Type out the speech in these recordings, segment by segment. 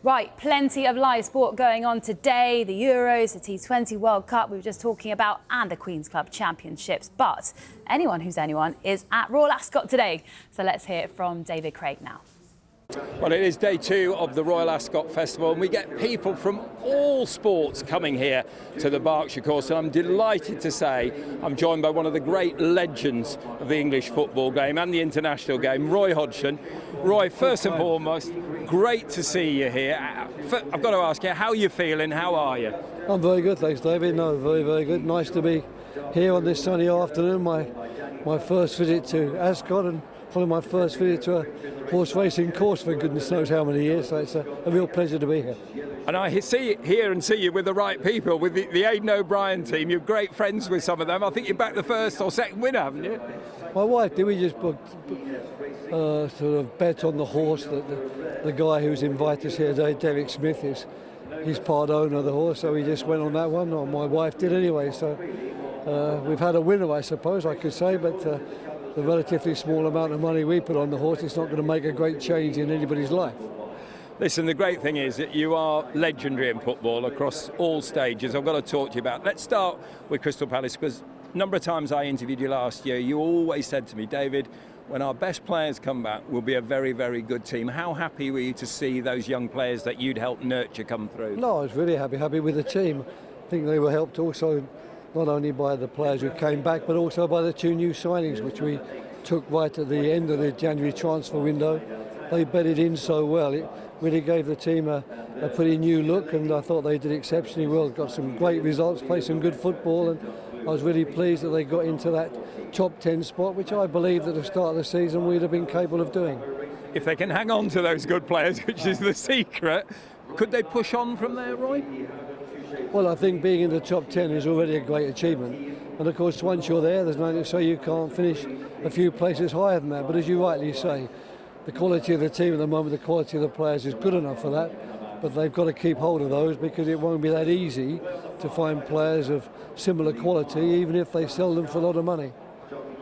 Right, plenty of live sport going on today. The Euros, the T20 World Cup we were just talking about, and the Queen's Club Championships. But anyone who's anyone is at Royal Ascot today. So let's hear it from David Craig now. Well, it is day 2 of the Royal Ascot Festival, and we get people from all sports coming here to the Berkshire course, and I'm delighted to say I'm joined by one of the great legends of the English football game and the international game, Roy Hodgson. Roy, first and foremost, great to see you here. I've got to ask you, how are you feeling? How are you? I'm very good, thanks, David. No, very, very good. Nice to be here on this sunny afternoon. My first visit to Ascot, and probably my first visit to a horse racing course for goodness knows how many years, so it's a real pleasure to be here. And I see you with the right people, with the Aidan O'Brien team. You're great friends with some of them. I think you're back the first or second winner, haven't you? My wife did. We just sort of bet on the horse that the guy who's invited us here today, Derek Smith, he's part owner of the horse, so we just went on that one, or my wife did anyway. So we've had a winner, I suppose I could say, but the relatively small amount of money we put on the horse, it's not going to make a great change in anybody's life. Listen, the great thing is that you are legendary in football across all stages. I've got to talk to you about. Let's start with Crystal Palace, because a number of times I interviewed you last year, you always said to me, David, when our best players come back, we'll be a very, very good team. How happy were you to see those young players that you'd helped nurture come through? No, I was really happy with the team. I think they were helped also not only by the players who came back, but also by the 2 new signings, which we took right at the end of the January transfer window. They bedded in so well. It really gave the team a pretty new look, and I thought they did exceptionally well. Got some great results, played some good football, and I was really pleased that they got into that top 10 spot, which I believed at the start of the season we'd have been capable of doing. If they can hang on to those good players, which is the secret, could they push on from there, Roy? Well, I think being in the top 10 is already a great achievement. And of course, once you're there, there's nothing to say you can't finish a few places higher than that. But as you rightly say, the quality of the team at the moment, the quality of the players is good enough for that. But they've got to keep hold of those, because it won't be that easy to find players of similar quality, even if they sell them for a lot of money.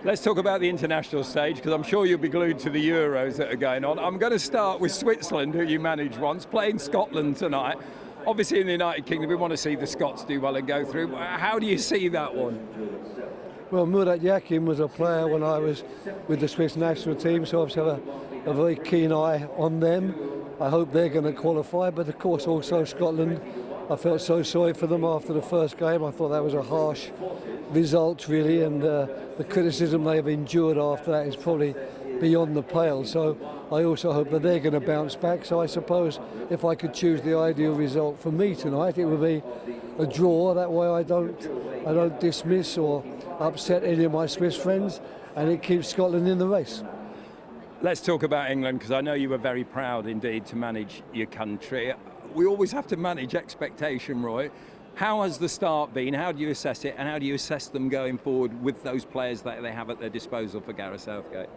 Let's talk about the international stage, because I'm sure you'll be glued to the Euros that are going on. I'm going to start with Switzerland, who you managed once, playing Scotland tonight. Obviously in the United Kingdom we want to see the Scots do well and go through. How do you see that one? Well, Murat Yakin was a player when I was with the Swiss national team, so I obviously have a very keen eye on them. I hope they're going to qualify, but of course also Scotland. I felt so sorry for them after the first game. I thought that was a harsh result really, and the criticism they've endured after that is probably beyond the pale. So I also hope that they're going to bounce back. So I suppose if I could choose the ideal result for me tonight, it would be a draw. That way I don't dismiss or upset any of my Swiss friends, and it keeps Scotland in the race. Let's talk about England, because I know you were very proud indeed to manage your country. We always have to manage expectation, Roy. How has the start been? How do you assess it, and how do you assess them going forward with those players that they have at their disposal for Gareth Southgate?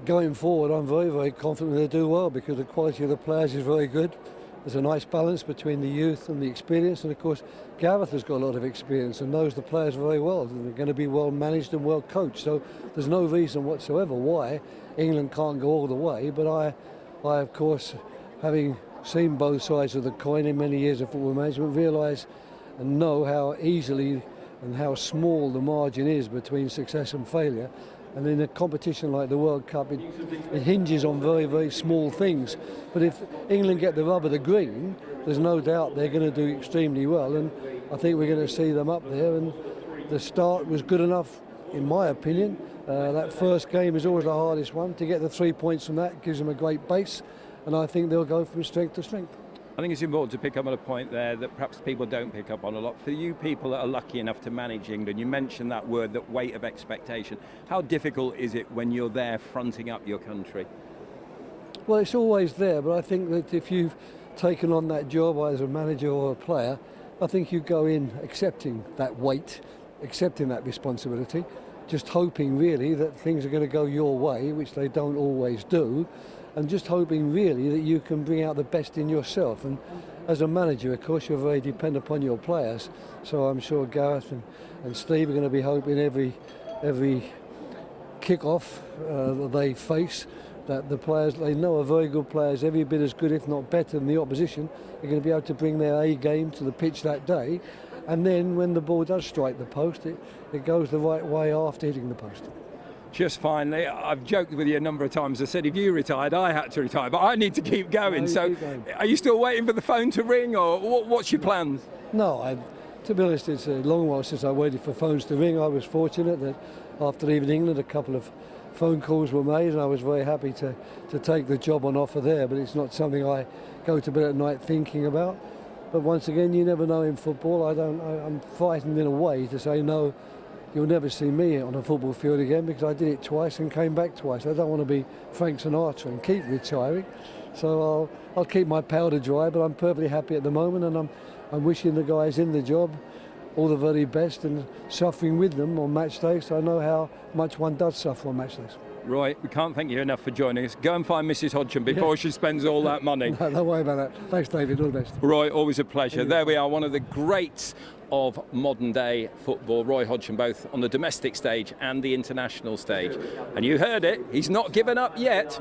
Going forward, I'm very, very confident they'll do well, because the quality of the players is very good. There's a nice balance between the youth and the experience, and of course Gareth has got a lot of experience and knows the players very well, and they're going to be well managed and well coached. So there's no reason whatsoever why England can't go all the way. But I of course, having seen both sides of the coin in many years of football management, realise and know how easily and how small the margin is between success and failure. And in a competition like the World Cup, it hinges on very, very small things. But if England get the rub of the green, there's no doubt they're going to do extremely well. And I think we're going to see them up there. And the start was good enough, in my opinion. That first game is always the hardest one. To get the 3 points from that gives them a great base. And I think they'll go from strength to strength. I think it's important to pick up on a point there that perhaps people don't pick up on a lot. For you people that are lucky enough to manage England, you mentioned that word, that weight of expectation. How difficult is it when you're there fronting up your country? Well, it's always there, but I think that if you've taken on that job as a manager or a player, I think you go in accepting that weight, accepting that responsibility, just hoping really that things are going to go your way, which they don't always do, and just hoping really that you can bring out the best in yourself. And as a manager, of course, you're very dependent upon your players, so I'm sure Gareth and Steve are going to be hoping every kick-off that they face that the players they know are very good players, every bit as good, if not better than the opposition, are going to be able to bring their A game to the pitch that day. And then when the ball does strike the post, it goes the right way after hitting the post. Just finally, I've joked with you a number of times. I said if you retired, I had to retire, but I need to keep going. No, So keep going. are you still waiting for the phone to ring, or what's your plans? No, to be honest, it's a long while since I waited for phones to ring. I was fortunate that after leaving England, a couple of phone calls were made, and I was very happy to take the job on offer there. But it's not something I go to bed at night thinking about. But once again, you never know in football. I'm frightened in a way to say no. You'll never see me on a football field again because I did it twice and came back twice. I don't want to be Frank Sinatra and keep retiring. So I'll keep my powder dry, but I'm perfectly happy at the moment, and I'm wishing the guys in the job all the very best and suffering with them on match days. So I know how much one does suffer on match days. Roy, we can't thank you enough for joining us. Go and find Mrs. Hodgson before she spends all that money. No, don't worry about that. Thanks, David. All the best. Roy, always a pleasure. There we are, one of the greats of modern day football, Roy Hodgson, both on the domestic stage and the international stage. And you heard it, he's not given up yet.